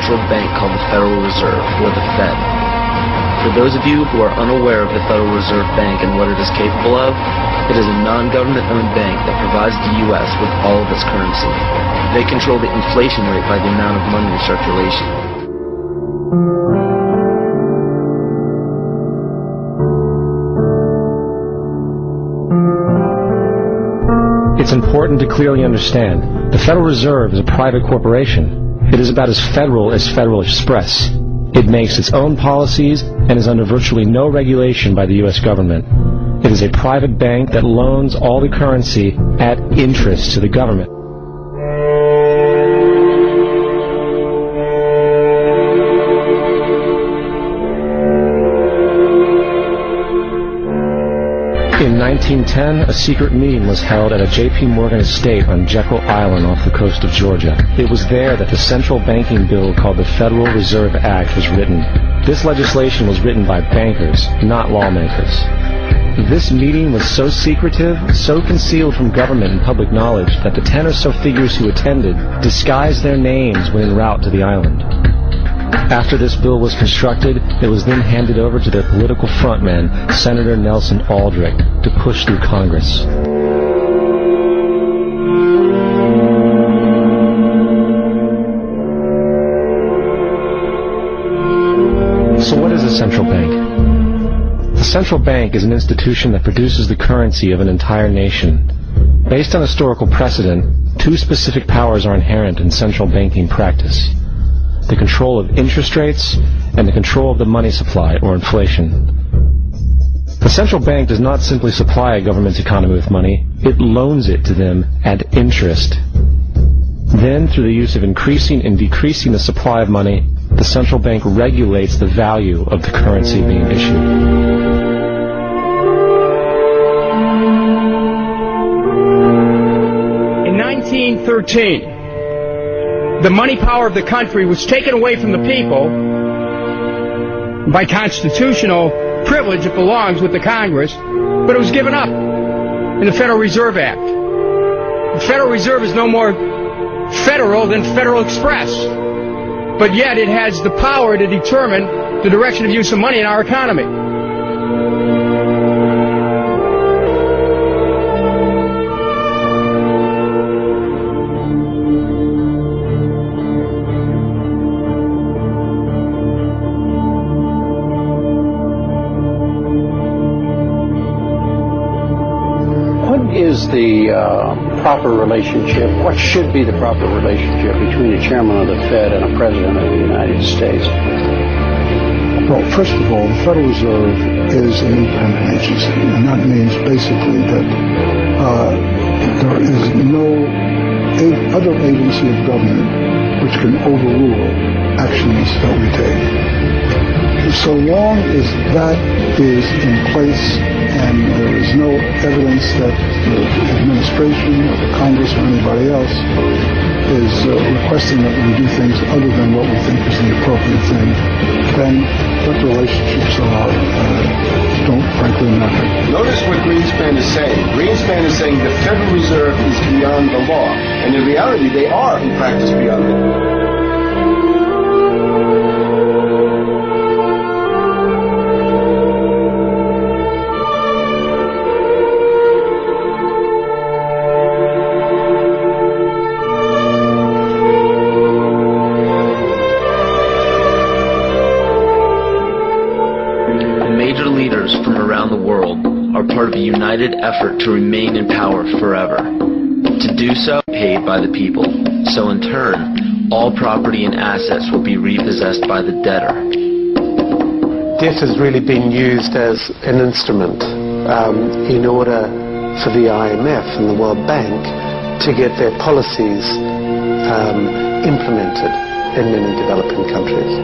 central bank called the Federal Reserve, or the Fed. For those of you who are unaware of the Federal Reserve Bank and what it is capable of, it is a non-government-owned bank that provides the U.S. with all of its currency. They control the inflation rate by the amount of money in circulation. It's important to clearly understand, the Federal Reserve is a private corporation. It is about as Federal Express. It makes its own policies and is under virtually no regulation by the U.S. government. It is a private bank that loans all the currency at interest to the government. In 1910, a secret meeting was held at a J.P. Morgan estate on Jekyll Island off the coast of Georgia. It was there that the central banking bill called the Federal Reserve Act was written. This legislation was written by bankers, not lawmakers. This meeting was so secretive, so concealed from government and public knowledge that the 10 or so figures who attended disguised their names when en route to the island. After this bill was constructed, it was then handed over to their political frontman, Senator Nelson Aldrich, to push through Congress. So what is a central bank? The central bank is an institution that produces the currency of an entire nation. Based on historical precedent, two specific powers are inherent in central banking practice: the control of interest rates and the control of the money supply, or inflation. The central bank does not simply supply a government's economy with money, it loans it to them at interest. Then, through the use of increasing and decreasing the supply of money, the central bank regulates the value of the currency being issued. In 1913, the money power of the country was taken away from the people by constitutional privilege. It belongs with the Congress, but it was given up in the Federal Reserve Act. The Federal Reserve is no more federal than Federal Express, but yet it has the power to determine the direction of use of money in our economy. Is the proper relationship, what should be the proper relationship between a chairman of the Fed and a president of the United States? Well, first of all, the Federal Reserve is an independent agency, and that means basically that there is no other agency of government which can overrule actions that we take. So long as that is in place and there is no evidence that the administration or the Congress or anybody else is requesting that we do things other than what we think is the appropriate thing, then what the relationships are don't frankly matter. Notice what Greenspan is saying. Greenspan is saying the Federal Reserve is beyond the law, and in reality they are in practice beyond the law. Major leaders from around the world are part of a united effort to remain in power forever. To do so, paid by the people. So in turn, all property and assets will be repossessed by the debtor. Debt has really been used as an instrument in order for the IMF and the World Bank to get their policies implemented in many developing countries.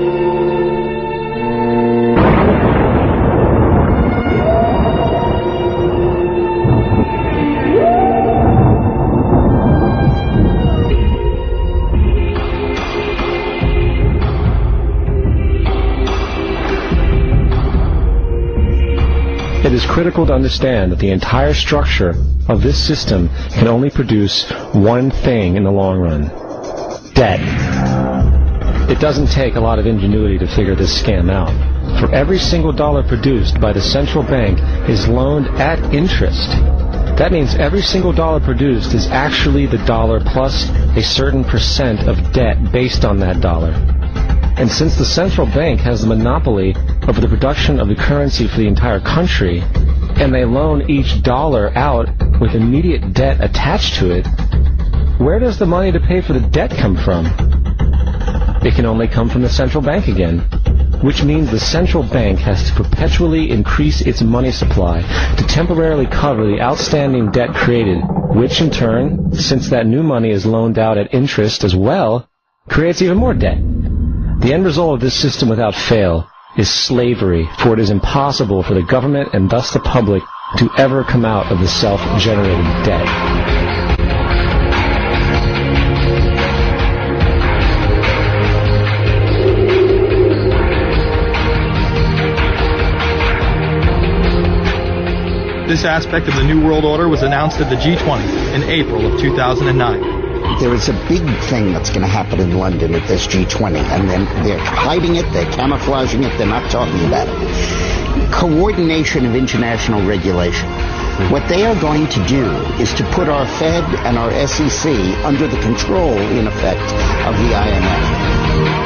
It is critical to understand that the entire structure of this system can only produce one thing in the long run: debt. It doesn't take a lot of ingenuity to figure this scam out. For every single dollar produced by the central bank is loaned at interest. That means every single dollar produced is actually the dollar plus a certain percent of debt based on that dollar. And since the central bank has the monopoly over the production of the currency for the entire country, and they loan each dollar out with immediate debt attached to it, where does the money to pay for the debt come from? It can only come from the central bank again, which means the central bank has to perpetually increase its money supply to temporarily cover the outstanding debt created, which in turn, since that new money is loaned out at interest as well, creates even more debt. The end result of this system without fail is slavery, for it is impossible for the government and thus the public to ever come out of the self-generated debt. This aspect of the New World Order was announced at the G20 in April of 2009. There is a big thing that's going to happen in London at this G20, and they're hiding it, they're camouflaging it, they're not talking about it. Coordination of international regulation. What they are going to do is to put our Fed and our SEC under the control, in effect, of the IMF.